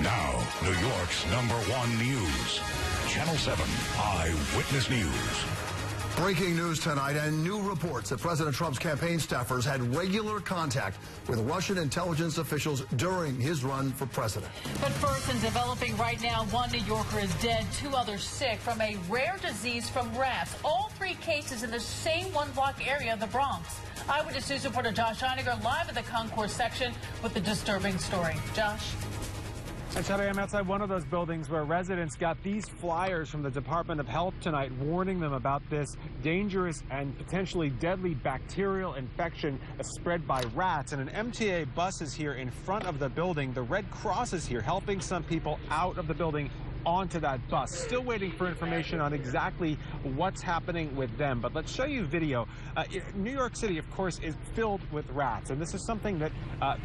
Now, New York's #1 news. Channel 7 Eyewitness News. Breaking news tonight and new reports that President Trump's campaign staffers had regular contact with Russian intelligence officials during his run for president. But first, and developing right now, one New Yorker is dead, 2 others sick from a rare disease from rats. All 3 cases in the same one-block area of the Bronx. Eyewitness News reporter Josh Einiger live at the concourse section with the disturbing story. Josh? And today I'm outside one of those buildings where residents got these flyers from the Department of Health tonight warning them about this dangerous and potentially deadly bacterial infection spread by rats. And an MTA bus is here in front of the building. The Red Cross is here helping some people out of the building onto that bus. Still waiting for information on exactly what's happening with them. But let's show you video. New York City, of course, is filled with rats. And this is something that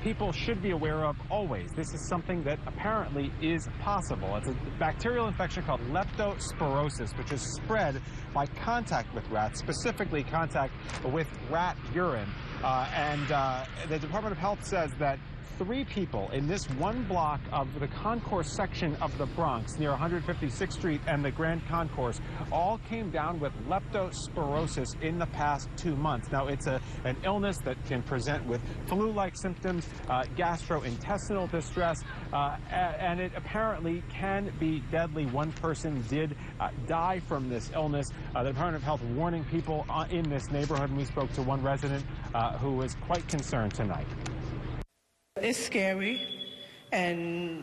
people should be aware of always. This is something that apparently is possible. It's a bacterial infection called leptospirosis, which is spread by contact with rats, specifically contact with rat urine. The Department of Health says that 3 people in this one block of the concourse section of the Bronx near 156th Street and the Grand Concourse all came down with leptospirosis in the past 2 months. Now, it's an illness that can present with flu-like symptoms, gastrointestinal distress, and it apparently can be deadly. One person did die from this illness. The Department of Health warning people in this neighborhood, and we spoke to one resident who was quite concerned tonight. It's scary, and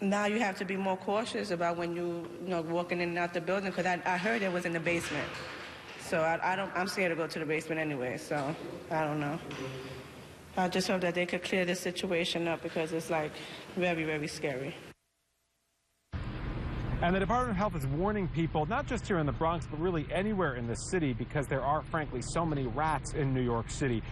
now you have to be more cautious about when you walking in and out the building, because I heard it was in the basement. So I'm scared to go to the basement anyway, so I don't know. I just hope that they could clear this situation up, because it's like very, very scary. And the Department of Health is warning people, not just here in the Bronx, but really anywhere in the city, because there are, frankly, so many rats in New York City.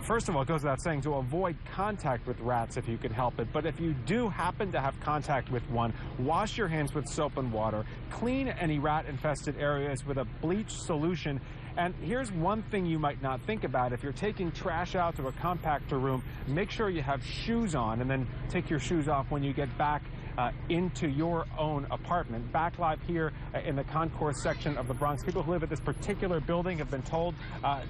First of all, it goes without saying to avoid contact with rats if you can help it. But if you do happen to have contact with one, wash your hands with soap and water. Clean any rat-infested areas with a bleach solution. And here's one thing you might not think about. If you're taking trash out to a compactor room, make sure you have shoes on, and then take your shoes off when you get back into your own apartment. Back live here in the concourse section of the Bronx. People who live at this particular building have been told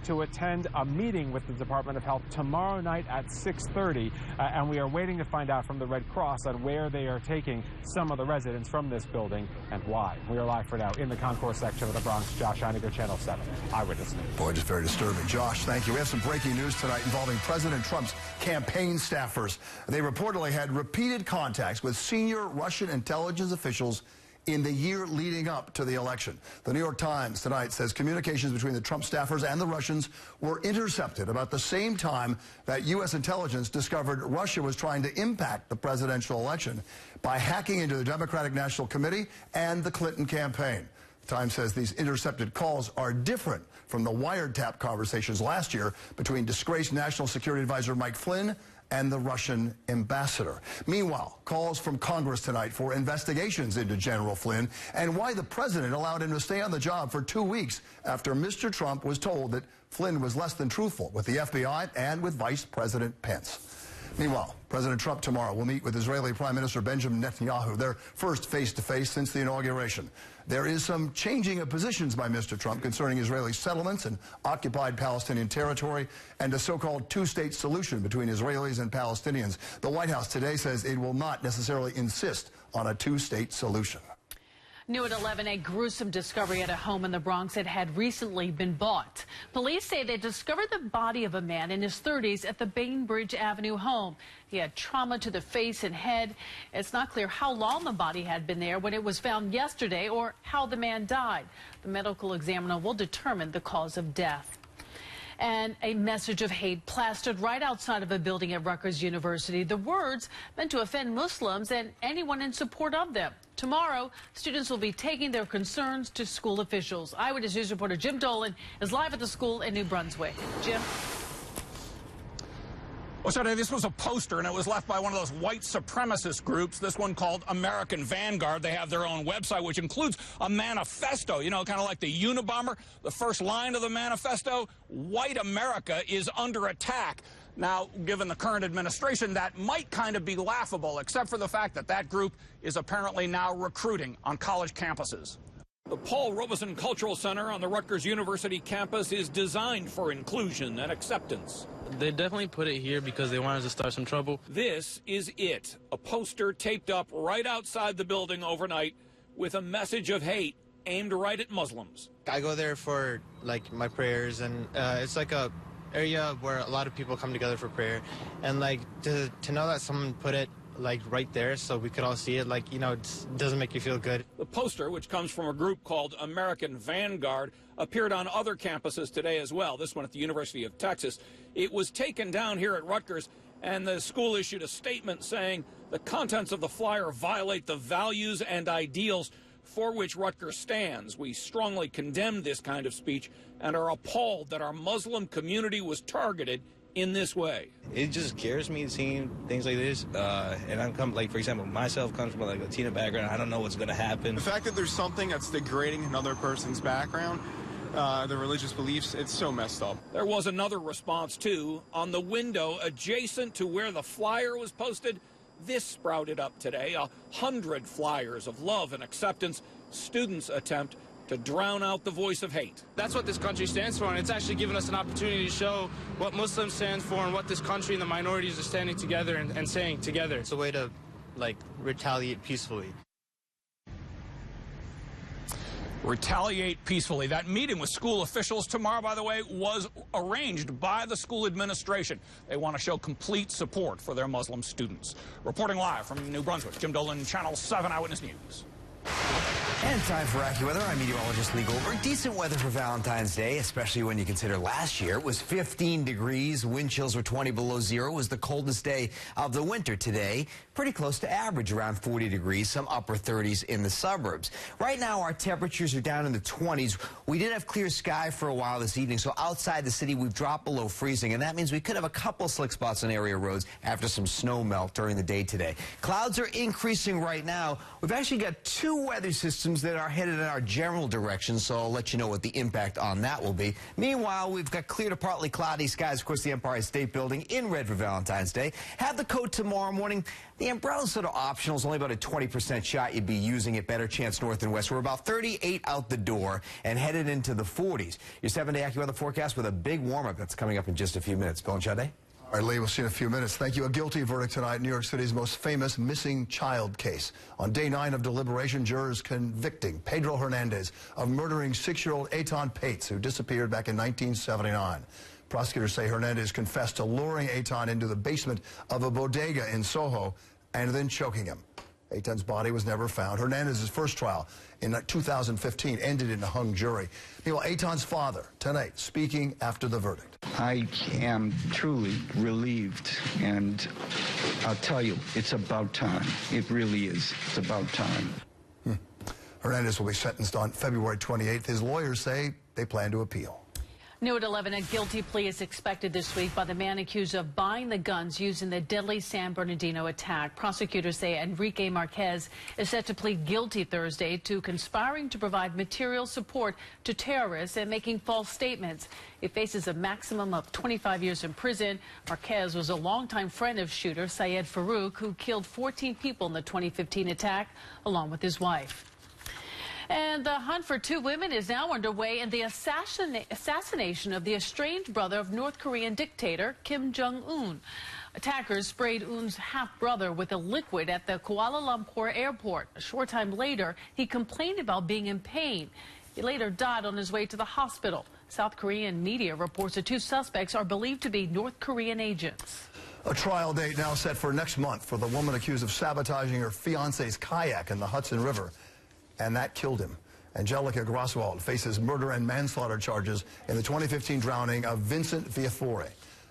to attend a meeting with the Department of Health tomorrow night at 6:30, and we are waiting to find out from the Red Cross on where they are taking some of the residents from this building and why. We are live for now in the concourse section of the Bronx. Josh Einiger, Channel 7 Eyewitness News. Boy, just very disturbing. Josh, thank you. We have some breaking news tonight involving President Trump's campaign staffers. They reportedly had repeated contacts with senior Russian intelligence officials in the year leading up to the election. The New York Times tonight says communications between the Trump staffers and the Russians were intercepted about the same time that U.S. intelligence discovered Russia was trying to impact the presidential election by hacking into the Democratic National Committee and the Clinton campaign. The Times says these intercepted calls are different from the wiretap conversations last year between disgraced National Security Advisor Mike Flynn and the Russian ambassador. Meanwhile, calls from Congress tonight for investigations into General Flynn and why the president allowed him to stay on the job for 2 weeks after Mr. Trump was told that Flynn was less than truthful with the FBI and with Vice President Pence. Meanwhile, President Trump tomorrow will meet with Israeli Prime Minister Benjamin Netanyahu, their first face-to-face since the inauguration. There is some changing of positions by Mr. Trump concerning Israeli settlements and occupied Palestinian territory and a so-called two-state solution between Israelis and Palestinians. The White House today says it will not necessarily insist on a two-state solution. New at 11, a gruesome discovery at a home in the Bronx that had recently been bought. Police say they discovered the body of a man in his 30s at the Bainbridge Avenue home. He had trauma to the face and head. It's not clear how long the body had been there when it was found yesterday or how the man died. The medical examiner will determine the cause of death. And a message of hate plastered right outside of a building at Rutgers University. The words meant to offend Muslims and anyone in support of them. Tomorrow, students will be taking their concerns to school officials. Eyewitness News reporter Jim Dolan is live at the school in New Brunswick. Jim? Well, Saturday, this was a poster, and it was left by one of those white supremacist groups, this one called American Vanguard. They have their own website, which includes a manifesto, you know, kind of like the Unabomber. The first line of the manifesto, white America is under attack. Now, given the current administration, that might kind of be laughable, except for the fact that that group is apparently now recruiting on college campuses. The Paul Robeson Cultural Center on the Rutgers University campus is designed for inclusion and acceptance. They definitely put it here because they wanted to start some trouble. This is it, a poster taped up right outside the building overnight with a message of hate aimed right at Muslims. I go there for, like, my prayers, and it's like a area where a lot of people come together for prayer. And, like, to know that someone put it, like, right there so we could all see it, like, you know, it doesn't make you feel good. The poster, which comes from a group called American Vanguard, appeared on other campuses today as well, this one at the University of Texas. It was taken down here at Rutgers, and the school issued a statement saying the contents of the flyer violate the values and ideals for which Rutgers stands. We strongly condemn this kind of speech and are appalled that our Muslim community was targeted in this way. It just scares me seeing things like this, and I'm like, for example, myself comes from like a Latino background. I don't know what's going to happen. The fact that there's something that's degrading another person's background, their religious beliefs, it's so messed up. There was another response too. On the window adjacent to where the flyer was posted, this sprouted up today, 100 flyers of love and acceptance. Students attempt to drown out the voice of hate. That's what this country stands for, and it's actually given us an opportunity to show what Muslims stand for and what this country and the minorities are standing together and saying together. It's a way to, like, retaliate peacefully. Retaliate peacefully. That meeting with school officials tomorrow, by the way, was arranged by the school administration. They want to show complete support for their Muslim students. Reporting live from New Brunswick, Jim Dolan, Channel 7 Eyewitness News. And time for AccuWeather. I'm meteorologist Lee Goldberg. Decent weather for Valentine's Day, especially when you consider last year. It was 15 degrees. Wind chills were 20 below zero. It was the coldest day of the winter today. Pretty close to average, around 40 degrees, some upper 30s in the suburbs. Right now, our temperatures are down in the 20s. We did have clear sky for a while this evening, so outside the city, we've dropped below freezing, and that means we could have a couple slick spots on area roads after some snow melt during the day today. Clouds are increasing right now. We've actually got two weather systems that are headed in our general direction, so I'll let you know what the impact on that will be. Meanwhile, we've got clear to partly cloudy skies. Of course, the Empire State Building in red for Valentine's Day. Have the coat tomorrow morning. The umbrella's sort of optional. It's only about a 20% shot you'd be using it. Better chance north and west. We're about 38 out the door and headed into the 40s. Your 7-day AccuWeather forecast with a big warm-up that's coming up in just a few minutes. Bill and Sade? All right, Lee, we'll see you in a few minutes. Thank you. A guilty verdict tonight, New York City's most famous missing child case. On day 9 of deliberation, jurors convicting Pedro Hernandez of murdering 6-year-old Eitan Pates, who disappeared back in 1979. Prosecutors say Hernandez confessed to luring Eitan into the basement of a bodega in Soho and then choking him. Eitan's body was never found. Hernandez's first trial in 2015 ended in a hung jury. Meanwhile, Eitan's father, tonight, speaking after the verdict. I am truly relieved, and I'll tell you, it's about time. It really is. It's about time. Hernandez will be sentenced on February 28th. His lawyers say they plan to appeal. New at 11, a guilty plea is expected this week by the man accused of buying the guns used in the deadly San Bernardino attack. Prosecutors say Enrique Marquez is set to plead guilty Thursday to conspiring to provide material support to terrorists and making false statements. He faces a maximum of 25 years in prison. Marquez was a longtime friend of shooter Syed Farouk, who killed 14 people in the 2015 attack, along with his wife. And the hunt for 2 women is now underway in the assassination of the estranged brother of North Korean dictator Kim Jong-un. Attackers sprayed Un's half-brother with a liquid at the Kuala Lumpur airport. A short time later, he complained about being in pain. He later died on his way to the hospital. South Korean media reports the 2 suspects are believed to be North Korean agents. A trial date now set for next month for the woman accused of sabotaging her fiance's kayak in the Hudson River. And that killed him. Angelica Groswald faces murder and manslaughter charges in the 2015 drowning of Vincent Villaflor.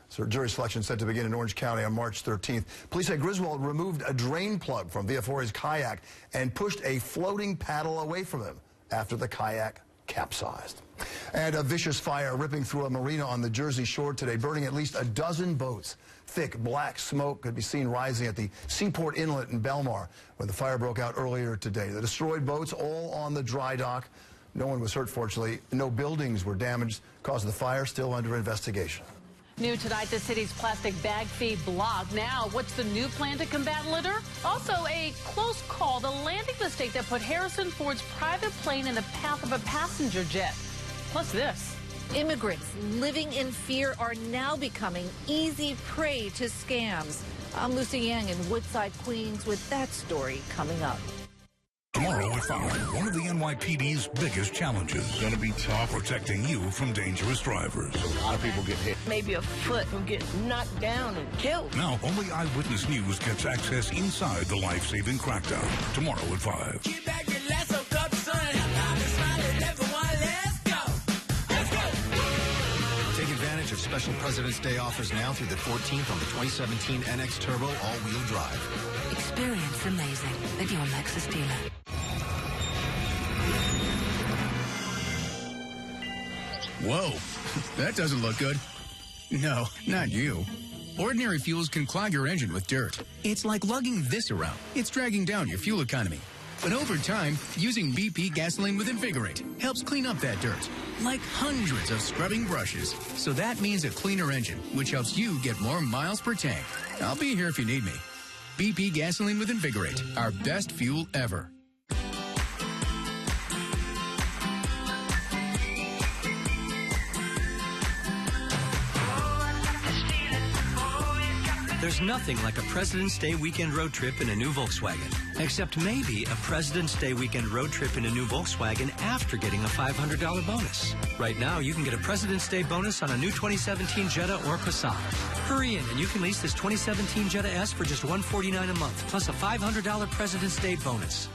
So jury selection set to begin in Orange County on March 13th. Police say Griswold removed a drain plug from Villaflor's kayak and pushed a floating paddle away from him after the kayak capsized. And a vicious fire ripping through a marina on the Jersey Shore today, burning at least a dozen boats. Thick black smoke could be seen rising at the Seaport Inlet in Belmar when the fire broke out earlier today. The destroyed boats all on the dry dock. No one was hurt, fortunately. No buildings were damaged. Cause of the fire still under investigation. New tonight, the city's plastic bag fee blocked. Now, what's the new plan to combat litter? Also, a close call, the landing mistake that put Harrison Ford's private plane in the path of a passenger jet. Plus this. Immigrants living in fear are now becoming easy prey to scams. I'm Lucy Yang in Woodside, Queens, with that story coming up. Tomorrow at 5, one of the NYPD's biggest challenges. Going to be tough protecting you from dangerous drivers. A lot of people get hit. Maybe a foot will get knocked down and killed. Now, only Eyewitness News gets access inside the life-saving crackdown. Tomorrow at 5. Get back your lasso cup, son. I'm smiling, everyone. Let's go. Let's go. Take advantage of special President's Day offers now through the 14th on the 2017 NX Turbo all-wheel drive. Experience amazing at your Lexus dealer. Whoa, that doesn't look good. No, not you. Ordinary fuels can clog your engine with dirt. It's like lugging this around. It's dragging down your fuel economy. But over time, using BP gasoline with Invigorate helps clean up that dirt, like hundreds of scrubbing brushes. So that means a cleaner engine, which helps you get more miles per tank. I'll be here if you need me. BP gasoline with Invigorate, our best fuel ever. There's nothing like a President's Day weekend road trip in a new Volkswagen. Except maybe a President's Day weekend road trip in a new Volkswagen after getting a $500 bonus. Right now, you can get a President's Day bonus on a new 2017 Jetta or Passat. Hurry in and you can lease this 2017 Jetta S for just $149 a month, plus a $500 President's Day bonus.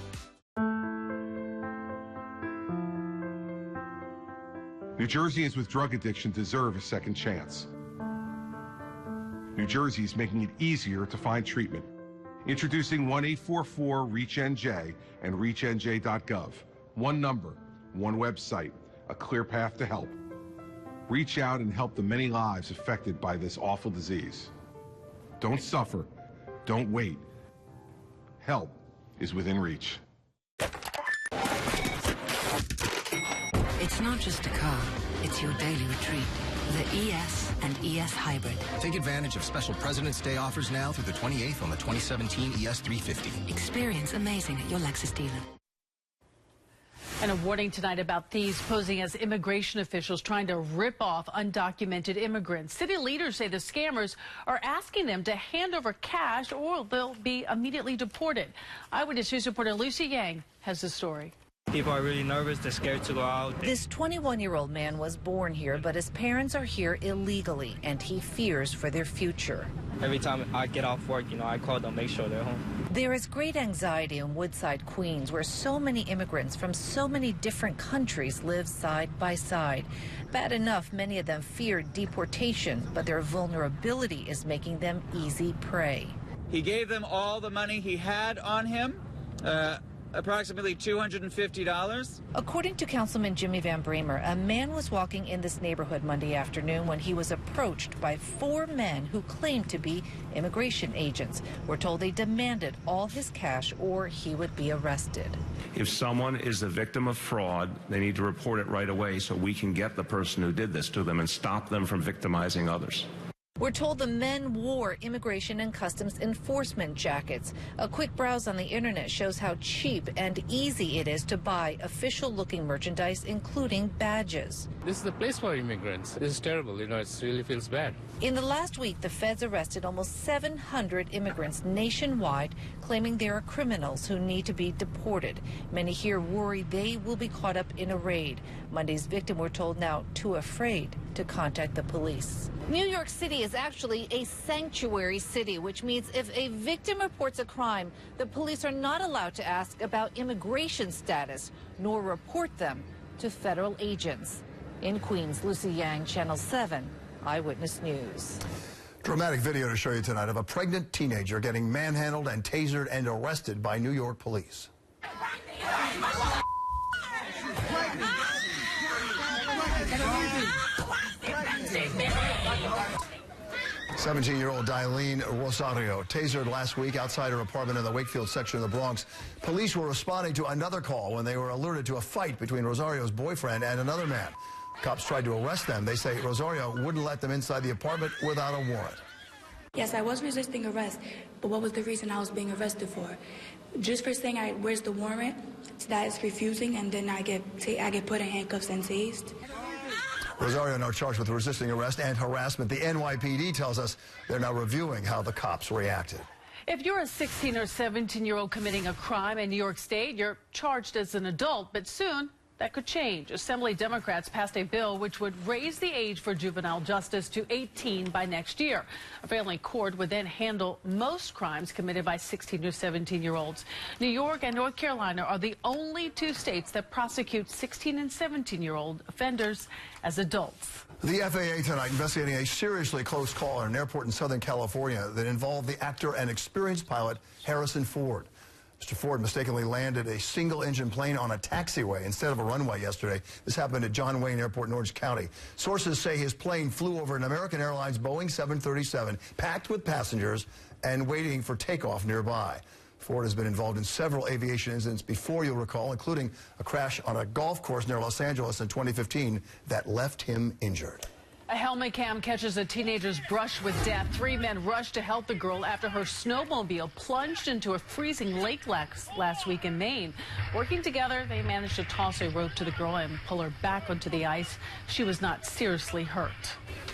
New Jerseyans with drug addiction deserve a second chance. New Jersey is making it easier to find treatment. Introducing 1-844-REACH-NJ and reachnj.gov. One number, one website, a clear path to help. Reach out and help the many lives affected by this awful disease. Don't suffer. Don't wait. Help is within reach. It's not just a car, it's your daily retreat. The ES and ES Hybrid. Take advantage of special President's Day offers now through the 28th on the 2017 ES 350. Experience amazing at your Lexus dealer. And a warning tonight about thieves posing as immigration officials trying to rip off undocumented immigrants. City leaders say the scammers are asking them to hand over cash or they'll be immediately deported. Eyewitness News reporter Lucy Yang has the story. People are really nervous. They're scared to go out. This 21-year-old man was born here, but his parents are here illegally, and he fears for their future. Every time I get off work, I call them, make sure they're home. There is great anxiety in Woodside, Queens, where so many immigrants from so many different countries live side by side. Bad enough, many of them fear deportation, but their vulnerability is making them easy prey. He gave them all the money he had on him. Approximately $250. According to Councilman Jimmy Van Bramer, a man was walking in this neighborhood Monday afternoon when he was approached by 4 men who claimed to be immigration agents. We're told they demanded all his cash or he would be arrested. If someone is a victim of fraud, they need to report it right away so we can get the person who did this to them and stop them from victimizing others. We're told the men wore immigration and customs enforcement jackets. A quick browse on the internet shows how cheap and easy it is to buy official-looking merchandise, including badges. This is the place for immigrants. This is terrible. It really feels bad. In the last week, the feds arrested almost 700 immigrants nationwide, claiming they are criminals who need to be deported. Many here worry they will be caught up in a raid. Monday's victim, we're told, now too afraid to contact the police. New York City is actually a sanctuary city, which means if a victim reports a crime, the police are not allowed to ask about immigration status, nor report them to federal agents. In Queens, Lucy Yang, Channel 7, Eyewitness News. Dramatic video to show you tonight of a pregnant teenager getting manhandled and tasered and arrested by New York police. 17-year-old Dailene Rosario tasered last week outside her apartment in the Wakefield section of the Bronx. Police were responding to another call when they were alerted to a fight between Rosario's boyfriend and another man. Cops tried to arrest them. They say Rosario wouldn't let them inside the apartment without a warrant. Yes, I was resisting arrest, but what was the reason I was being arrested for? Just for saying, where's the warrant? That is refusing, and then I get put in handcuffs and tased. Rosario now charged with resisting arrest and harassment. The NYPD tells us they're now reviewing how the cops reacted. If you're a 16 or 17-year-old committing a crime in New York State, you're charged as an adult, but soon that could change. Assembly Democrats passed a bill which would raise the age for juvenile justice to 18 by next year. A family court would then handle most crimes committed by 16 or 17-year-olds. New York and North Carolina are the only two states that prosecute 16 and 17-year-old offenders as adults. The FAA tonight investigating a seriously close call at an airport in Southern California that involved the actor and experienced pilot Harrison Ford. Mr. Ford mistakenly landed a single-engine plane on a taxiway instead of a runway yesterday. This happened at John Wayne Airport in Orange County. Sources say his plane flew over an American Airlines Boeing 737, packed with passengers and waiting for takeoff nearby. Ford has been involved in several aviation incidents before, you'll recall, including a crash on a golf course near Los Angeles in 2015 that left him injured. A helmet cam catches a teenager's brush with death. 3 men rushed to help the girl after her snowmobile plunged into a freezing lake last week in Maine. Working together, they managed to toss a rope to the girl and pull her back onto the ice. She was not seriously hurt.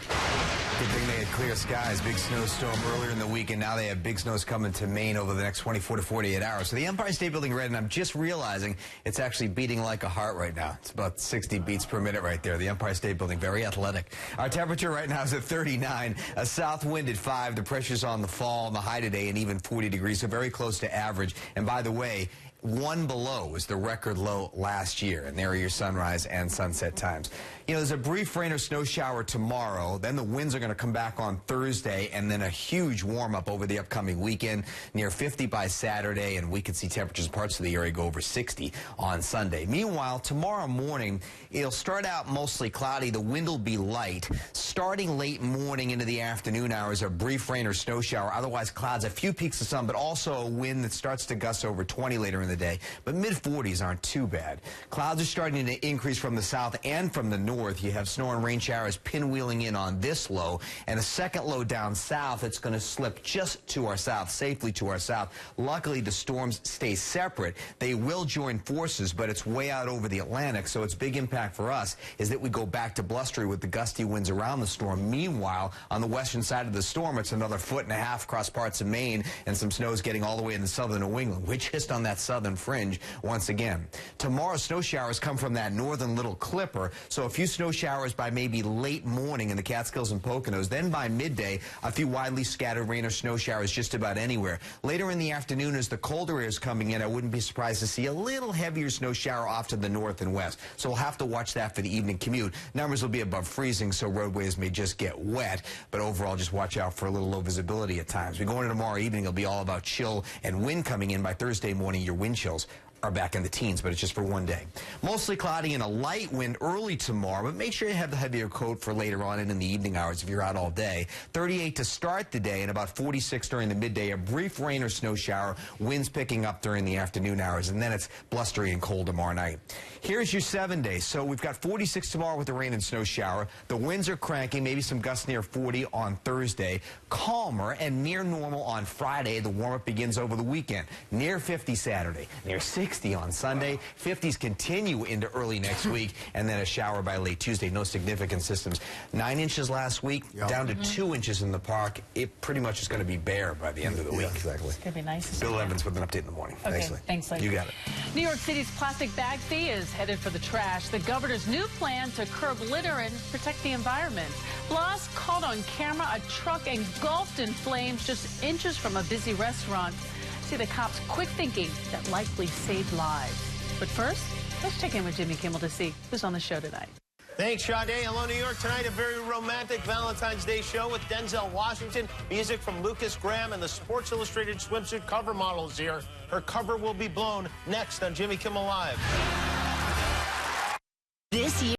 Good thing they had clear skies. Big snowstorm earlier in the week, and now they have big snows coming to Maine over the next 24 to 48 hours. So the Empire State Building red, and I'm just realizing it's actually beating like a heart right now. It's about 60 beats per minute right there. The Empire State Building, very athletic. Our temperature right now is at 39. A south wind at 5. The pressure's on the fall, on the high today, and even 40 degrees, so very close to average. And by the way, 1 below was the record low last year, and there are your sunrise and sunset times. You know, there's a brief rain or snow shower tomorrow, then the winds are going to come back on Thursday, and then a huge warm-up over the upcoming weekend, near 50 by Saturday, and we could see temperatures in parts of the area go over 60 on Sunday. Meanwhile, tomorrow morning, it'll start out mostly cloudy. The wind will be light. Starting late morning into the afternoon hours, a brief rain or snow shower, otherwise clouds, a few peaks of sun, but also a wind that starts to gust over 20 later in the day. But mid-40s aren't too bad. Clouds are starting to increase from the south and from the north. You have snow and rain showers pinwheeling in on this low, and a second low down south that's going to slip just to our south, safely to our south. Luckily, the storms stay separate. They will join forces, but it's way out over the Atlantic, so its big impact for us is that we go back to blustery with the gusty winds around the storm. Meanwhile, on the western side of the storm, it's another 1.5 feet across parts of Maine, and some snow is getting all the way into southern New England. We're just on that southern fringe once again. Tomorrow, snow showers come from that northern little clipper, so a few snow showers by maybe late morning in the Catskills and Poconos. Then by midday, a few widely scattered rain or snow showers just about anywhere. Later in the afternoon, as the colder air is coming in, I wouldn't be surprised to see a little heavier snow shower off to the north and west. So we'll have to watch that for the evening commute. Numbers will be above freezing, so roadways may just get wet. But overall, just watch out for a little low visibility at times. We go into tomorrow evening, it'll be all about chill and wind coming in. By Thursday morning, your wind chills are back in the teens, but it's just for one day. Mostly cloudy and a light wind early tomorrow, but make sure you have the heavier coat for later on and in the evening hours if you're out all day. 38 to start the day and about 46 during the midday. A brief rain or snow shower, winds picking up during the afternoon hours, and then it's blustery and cold tomorrow night. Here's your 7 days. So we've got 46 tomorrow with the rain and snow shower. The winds are cranking, maybe some gusts near 40 on Thursday. Calmer and near normal on Friday. The warm-up begins over the weekend. Near 50 Saturday, near 60 on Sunday. 50s continue into early next week, and then a shower by late Tuesday. No significant systems. 9 inches last week, down to 2 inches in the park. It pretty much is going to be bare by the end of the week. Exactly. It's going to be nice. Bill Evans with an update in the morning. Okay, thanks, Lee. You got it. New York City's plastic bag fee is headed for the trash. The governor's new plan to curb litter and protect the environment. Plus, caught on camera, a truck engulfed in flames just inches from a busy restaurant. See the cops' quick thinking that likely saved lives. But first, let's check in with Jimmy Kimmel to see who's on the show tonight. Thanks, Sade. Hello, New York. Tonight, a very romantic Valentine's Day show with Denzel Washington. Music from Lucas Graham, and the Sports Illustrated swimsuit cover model is here. Her cover will be blown next on Jimmy Kimmel Live.